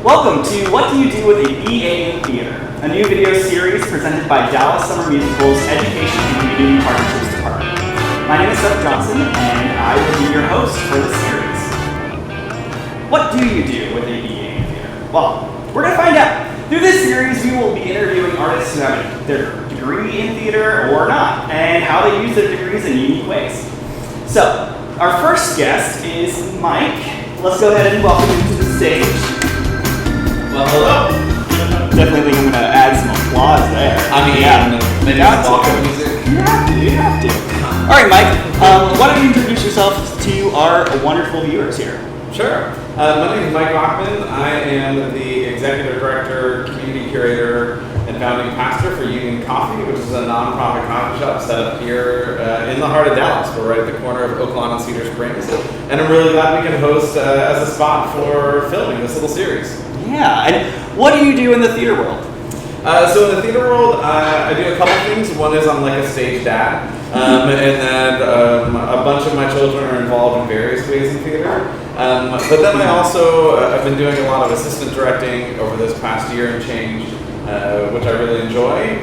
Welcome to What Do You Do with a BA in Theater, a new video series presented by Dallas Summer Musical's Education and Community Partnerships Department. My name is Scott Johnson, and I will be your host for this series. What do you do with a BA in Theater? Well, we're going to find out. Through this series, we will be interviewing artists who have their degree in theater or not, and how they use their degrees in unique ways. So, our first guest is Mike. Let's go ahead and welcome him to the stage. Well, hello. Definitely think I'm going to add some applause there. I mean, maybe some walk-up music. You have to. All right, Mike, why don't you introduce yourself to our wonderful viewers here? Sure. My name is Mike Baughman. I am the Executive Director, Community Curator, and Founding Pastor for Union Coffee, which is a nonprofit coffee shop set up here in the heart of Dallas. We're right at the corner of Oak Lawn and Cedar Springs. And I'm really glad we can host as a spot for filming this little series. Yeah, and what do you do in the theater world? So in the theater world, I do a couple things. One is I'm like a stage dad, and then a bunch of my children are involved in various ways in theater. But then I also, I've been doing a lot of assistant directing over this past year and change, which I really enjoy,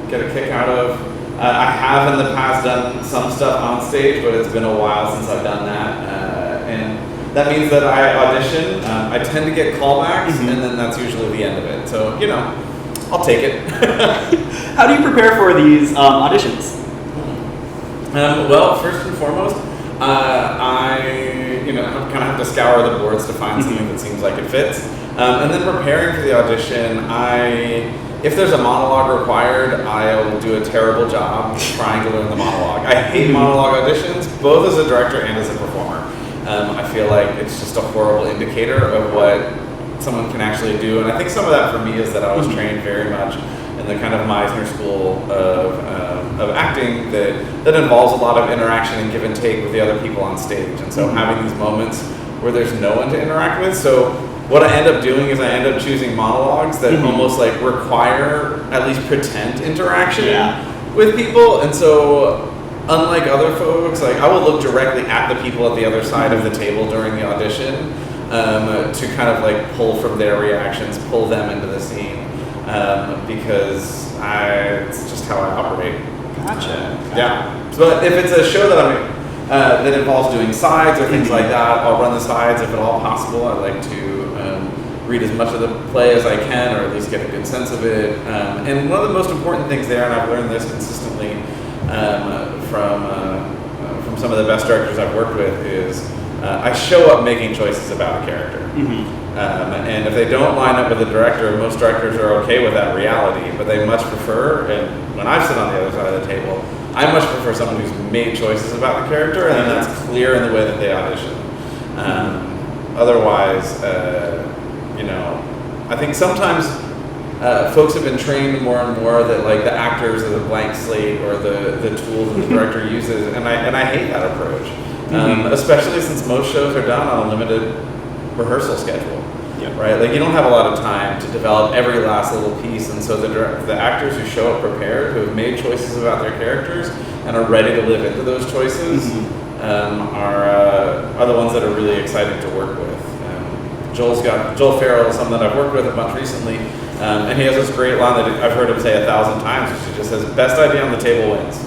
get a kick out of. I have in the past done some stuff on stage, but it's been a while since I've done that. And that means that I audition. I tend to get callbacks, and then that's usually the end of it. So, you know, I'll take it. How do you prepare for these auditions? Well, first and foremost, I kind of have to scour the boards to find something that seems like it fits. And then preparing for the audition, if there's a monologue required, I'll do a terrible job trying to learn the monologue. I hate monologue auditions, both as a director and as a performer. I feel like it's just a horrible indicator of what someone can actually do. And I think some of that for me is that I was trained very much in the kind of Meisner school of acting that involves a lot of interaction and give and take with the other people on stage. And so having these moments where there's no one to interact with. So what I end up doing is I end up choosing monologues that almost like require at least pretend interaction with people. And so unlike other folks, like I will look directly at the people at the other side of the table during the audition to kind of like pull from their reactions, pull them into the scene, because it's just how I operate. Gotcha. Yeah. But if it's a show that involves doing sides or things like that, I'll run the sides if at all possible. I like to read as much of the play as I can, or at least get a good sense of it. And one of the most important things there, and I've learned this consistently from some of the best directors I've worked with, is I show up making choices about a character. And if they don't line up with the director, most directors are okay with that reality, but they much prefer, and when I sit on the other side of the table, I much prefer someone who's made choices about the character, and then that's clear in the way that they audition. Otherwise, I think sometimes folks have been trained more and more that like the actors are the blank slate or the tools that the director uses, and I hate that approach, especially since most shows are done on a limited rehearsal schedule. Right, like you don't have a lot of time to develop every last little piece, and so the actors who show up prepared, who have made choices about their characters and are ready to live into those choices, are the ones that are really exciting to work with. Joel Farrell is someone that I've worked with a bunch recently, and he has this great line that I've heard him say 1,000 times, which he just says, "Best idea on the table wins."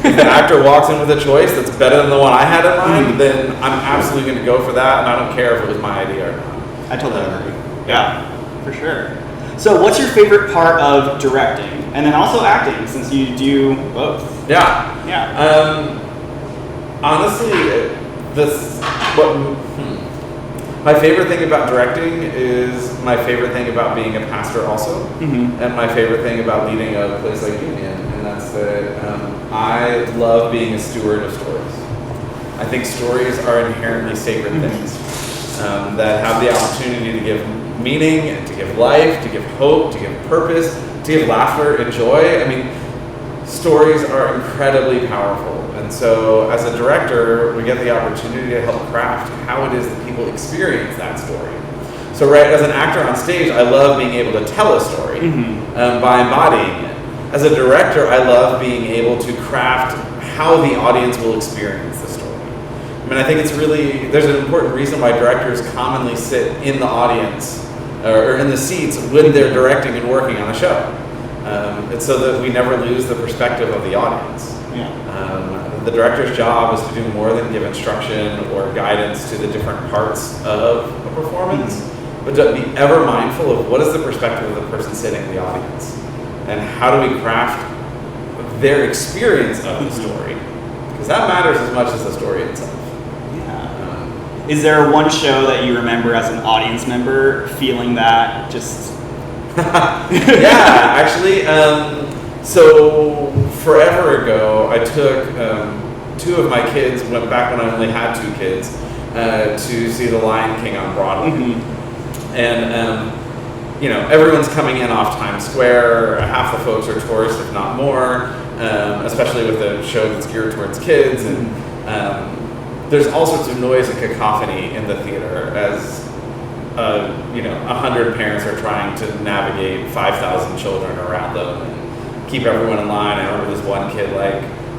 If the actor walks in with a choice that's better than the one I had in mind, then I'm absolutely going to go for that, and I don't care if it was my idea or not. I totally agree. Yeah, for sure. So what's your favorite part of directing? And then also acting, since you do both. Yeah. Honestly, my favorite thing about directing is my favorite thing about being a pastor also, and my favorite thing about leading a place like Union, and that's that I love being a steward of stories. I think stories are inherently sacred things that have the opportunity to give meaning, and to give life, to give hope, to give purpose, to give laughter and joy. I mean, stories are incredibly powerful. And so as a director, we get the opportunity to help craft how it is that people experience that story. So right, as an actor on stage, I love being able to tell a story by embodying it. As a director, I love being able to craft how the audience will experience the story. I mean, I think it's really, there's an important reason why directors commonly sit in the audience or in the seats when they're directing and working on a show. It's so that we never lose the perspective of the audience. The director's job is to do more than give instruction or guidance to the different parts of a performance, but to be ever mindful of what is the perspective of the person sitting in the audience, and how do we craft their experience of the story, because that matters as much as the story itself. Is there one show that you remember as an audience member feeling that just... Yeah, actually, so forever ago, I took two of my kids, went back when I only had 2 kids, to see The Lion King on Broadway. And, everyone's coming in off Times Square. Half the folks are tourists, if not more, especially with a show that's geared towards kids. And there's all sorts of noise and cacophony in the theater as 100 parents are trying to navigate 5,000 children around them and keep everyone in line. I remember this one kid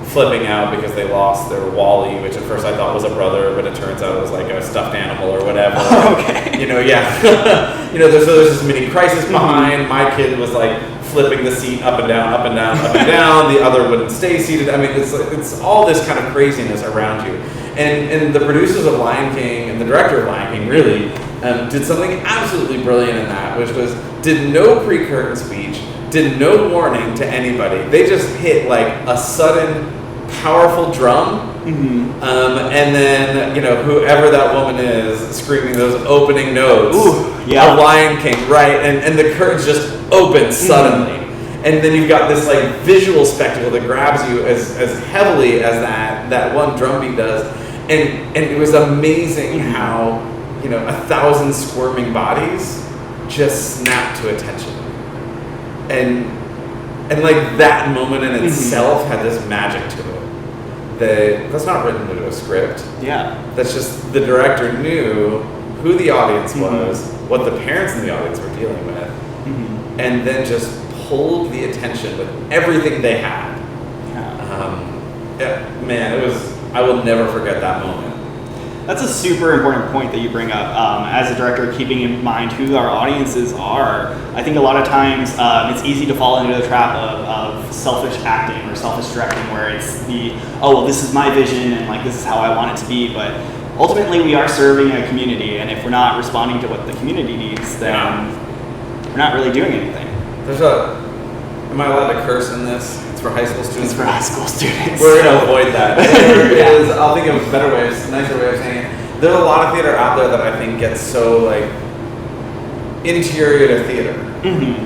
flipping out because they lost their Wally, which at first I thought was a brother, but it turns out it was like a stuffed animal or whatever. Okay. There's this mini crisis behind. My kid was flipping the seat up and down, up and down, up and down. The other wouldn't stay seated. I mean, it's all this kind of craziness around you. And the producers of Lion King and the director of Lion King really did something absolutely brilliant in that, which was did no pre-curtain speech, did no warning to anybody. They just hit a sudden, powerful drum, and then whoever that woman is screaming those opening notes of Lion King, right? And the curtains just open suddenly, and then you've got this visual spectacle that grabs you as heavily as that one drum beat does, and it was amazing how 1,000 squirming bodies just snapped to attention. And that moment in itself had this magic to it. That's not written into a script. Yeah. That's just the director knew who the audience was, what the parents in the audience were dealing with, and then just pulled the attention with everything they had. Man, I will never forget that moment. That's a super important point that you bring up. As a director, keeping in mind who our audiences are. I think a lot of times it's easy to fall into the trap of selfish acting or selfish directing, where it's this is my vision and this is how I want it to be. But ultimately, we are serving a community, and if we're not responding to what the community needs, then we're not really doing anything. Am I allowed to curse in this? It's for high school students. It's for high school students. We're going to avoid that. I'll think of better ways, nicer way of saying it. There's a lot of theater out there that I think gets so interior to theater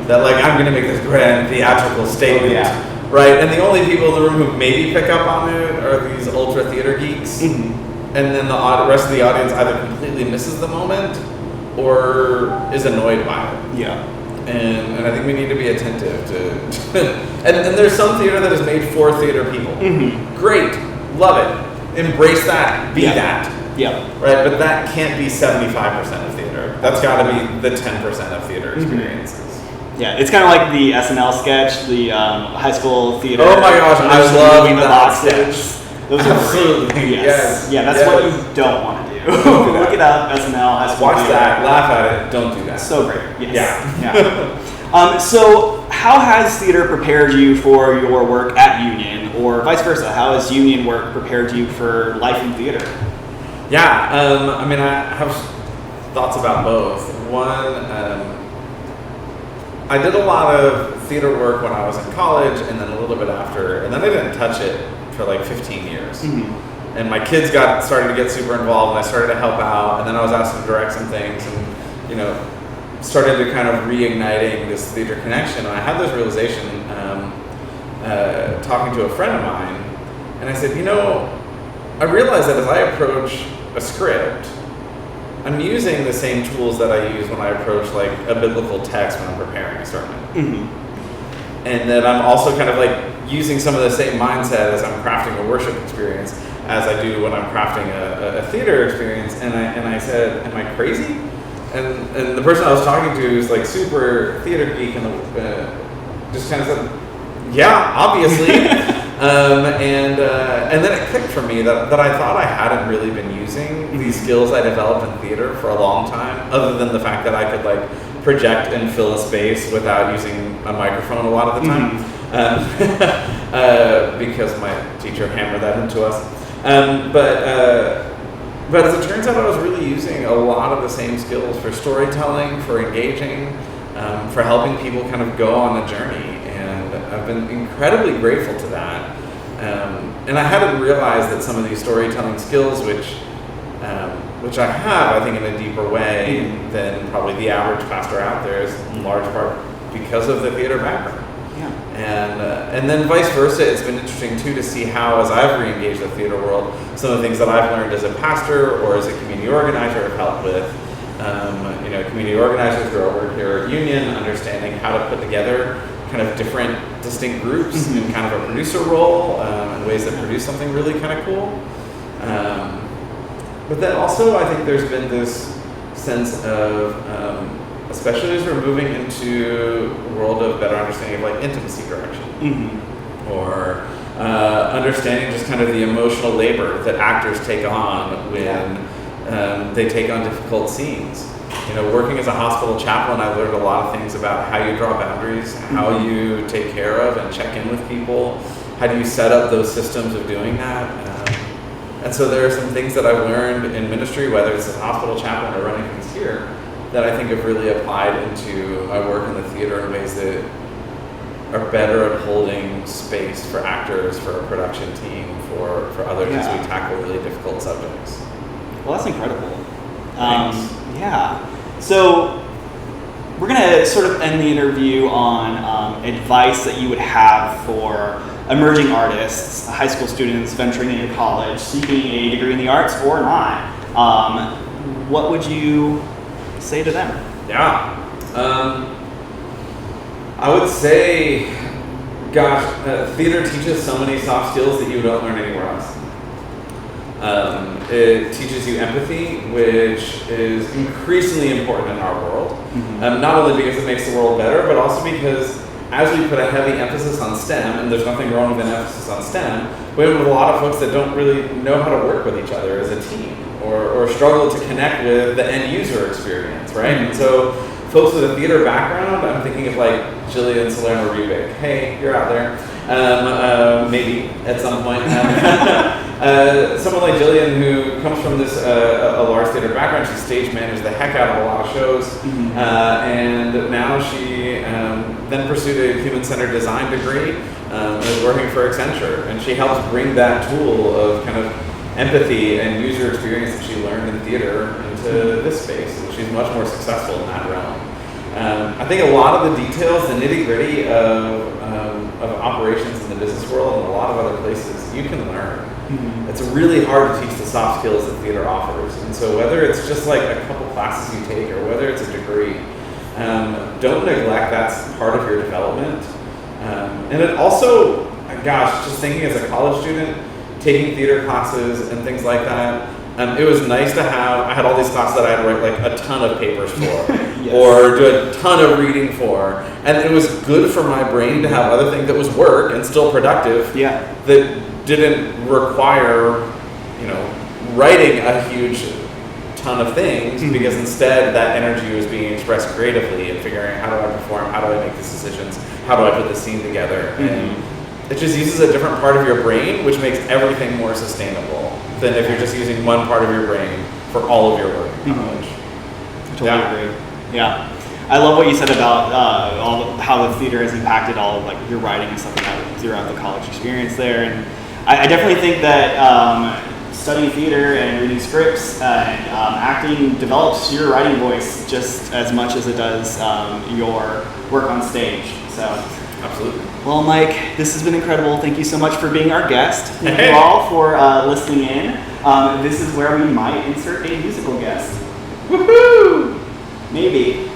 that I'm going to make this grand theatrical statement, right? And the only people in the room who maybe pick up on it are these ultra theater geeks, and then the rest of the audience either completely misses the moment or is annoyed by it. Yeah. And I think we need to be attentive to and there's some theater that is made for theater people. Great, love it, embrace that, be that. Yeah. Right, but that can't be 75% of theater. That's got to be the 10% of theater experiences. Yeah, it's kind of like the SNL sketch, the high school theater. Oh my gosh, I love that sketch. Those are absolutely yes. Yeah, that's what you don't want to do. Look it up, SNL, high school. Watch theater. that, laugh at it, don't do that. So great. Yes. Yeah. So, how has theater prepared you for your work at Union, or vice versa? How has Union work prepared you for life in theater? Yeah, I have thoughts about both. One, I did a lot of theater work when I was in college, and then a little bit after, and then I didn't touch it for 15 years. And my kids started to get super involved, and I started to help out, and then I was asked to direct some things, and started to kind of reigniting this theater connection. And I had this realization talking to a friend of mine, and I said, I realized that as I approach a script, I'm using the same tools that I use when I approach a biblical text when I'm preparing a sermon. And that I'm also kind of using some of the same mindset as I'm crafting a worship experience as I do when I'm crafting a theater experience. And I said, am I crazy? And the person I was talking to is super theater geek, and just kind of said, yeah, obviously. And then it clicked for me that I thought I hadn't really been using these skills I developed in theater for a long time, other than the fact that I could like project and fill a space without using a microphone a lot of the time, because my teacher hammered that into us. But as it turns out, I was really using a lot of the same skills for storytelling, for engaging, for helping people kind of go on a journey. And I've been incredibly grateful to that. And I hadn't realized that some of these storytelling skills, which I have, I think, in a deeper way than probably the average pastor out there, is in large part because of the theater background. Yeah. And then vice versa, it's been interesting too to see how, as I've re-engaged the theater world, some of the things that I've learned as a pastor or as a community organizer have helped with. Community organizers through our work here at Union, understanding how to put together kind of different distinct groups in kind of a producer role and ways that produce something really kind of cool. But then also I think there's been this sense of, especially as we're moving into a world of better understanding of like intimacy direction, or understanding just kind of the emotional labor that actors take on when they take on difficult scenes. Working as a hospital chaplain, I've learned a lot of things about how you draw boundaries, how you take care of and check in with people, how do you set up those systems of doing that. And so there are some things that I've learned in ministry, whether it's as a hospital chaplain or running things here, that I think have really applied into my work in the theater in ways that are better at holding space for actors, for a production team, for others as we tackle really difficult subjects. Well, that's incredible. So we're going to sort of end the interview on advice that you would have for emerging artists, high school students venturing into college, seeking a degree in the arts or not. What would you say to them? I would say, theater teaches so many soft skills that you don't learn anywhere else. It teaches you empathy, which is increasingly important in our world. Not only because it makes the world better, but also because as we put a heavy emphasis on STEM, and there's nothing wrong with an emphasis on STEM, we have a lot of folks that don't really know how to work with each other as a team, or struggle to connect with the end user experience, right? And so folks with a theater background, I'm thinking of like Jillian Salerno Rubik. Hey, you're out there. Maybe at some point. Someone like Jillian, who comes from this a large theater background, she stage managed the heck out of a lot of shows, and now she then pursued a human-centered design degree and is working for Accenture, and she helps bring that tool of kind of empathy and user experience that she learned in theater into this space, and she's much more successful in that realm. I think a lot of the details, the nitty-gritty of operations in the business world and a lot of other places, you can learn. It's really hard to teach the soft skills that theater offers. And so whether it's just like a couple classes you take or whether it's a degree, don't neglect that's part of your development. And it also, just thinking as a college student, taking theater classes and things like that, it was nice to have, I had all these classes that I had to write like a ton of papers for, or do a ton of reading for, and it was good for my brain to have other things that was work and still productive, that didn't require, writing a huge ton of things, because instead that energy was being expressed creatively and figuring out how do I perform, how do I make these decisions, how do I put this scene together, and it just uses a different part of your brain, which makes everything more sustainable than if you're just using one part of your brain for all of your work in college. Totally agree. Yeah. I love what you said about how the theater has impacted all of like your writing and stuff like that throughout the college experience there. And I definitely think that studying theater and reading scripts and acting develops your writing voice just as much as it does your work on stage. So. Absolutely. Well, Mike, this has been incredible. Thank you so much for being our guest. Thank you all for listening in. This is where we might insert a musical guest. Woohoo! Maybe.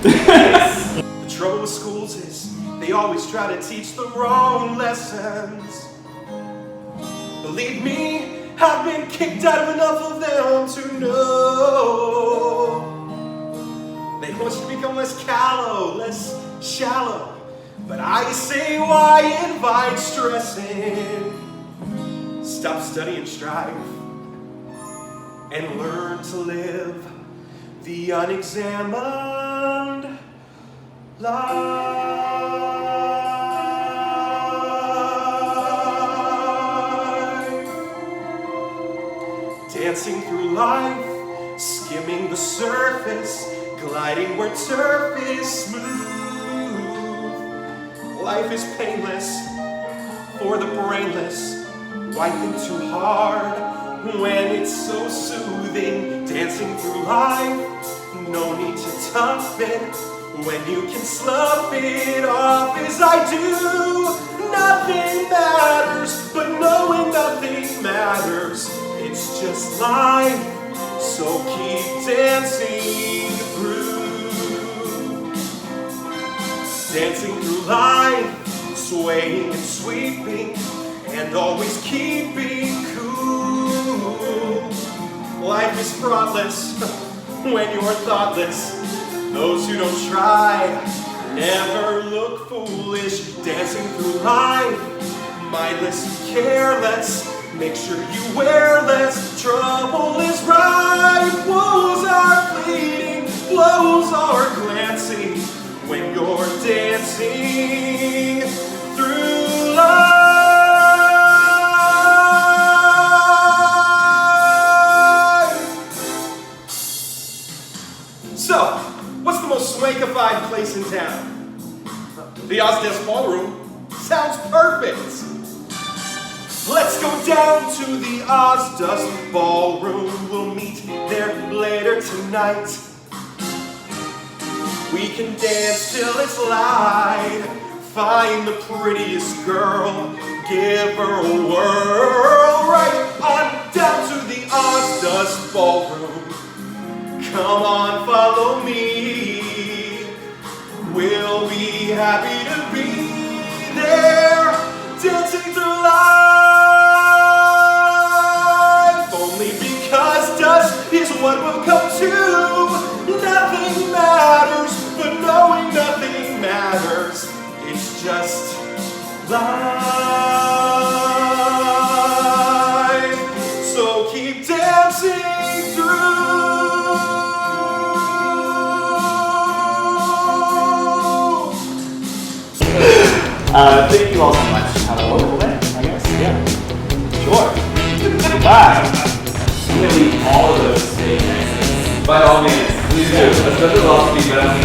The trouble with schools is they always try to teach the wrong lessons. Believe me, I've been kicked out of enough of them to know. They want you to become less callow, less shallow. But I say, why invite stressing? Stop studying strife and learn to live the unexamined life. Dancing through life, skimming the surface, gliding where turf is smooth. Life is painless for the brainless. Why think too hard when it's so soothing? Dancing through life, no need to tough it when you can slough it off as I do. Nothing matters, but knowing nothing matters. It's just life, so keep dancing through. Dancing through life, swaying and sweeping, and always keeping cool. Life is fraughtless when you're thoughtless. Those who don't try never look foolish. Dancing through life, mindless and careless. Make sure you wear less. Trouble is right. Woes are fleeting, blows are glancing when you're dancing through life. So, what's the most swankified place in town? The Ozdesk Ballroom. Sounds perfect. Let's go down to the Ozdesk Ballroom. We'll meet there later tonight. We can dance till it's light. Find the prettiest girl, give her a whirl. Right on down to the Ozdesk Ballroom. Come on, follow me. We'll be happy to be there, dancing through life. Only because dusk is what we'll come to. Nothing matters, but knowing nothing matters. It's just life. So keep dancing through. Thank you all so much. Have a wonderful day, I guess. Yeah. Sure. Bye. I'm going to leave all of those things. By all means, please do. Especially lots of feedback.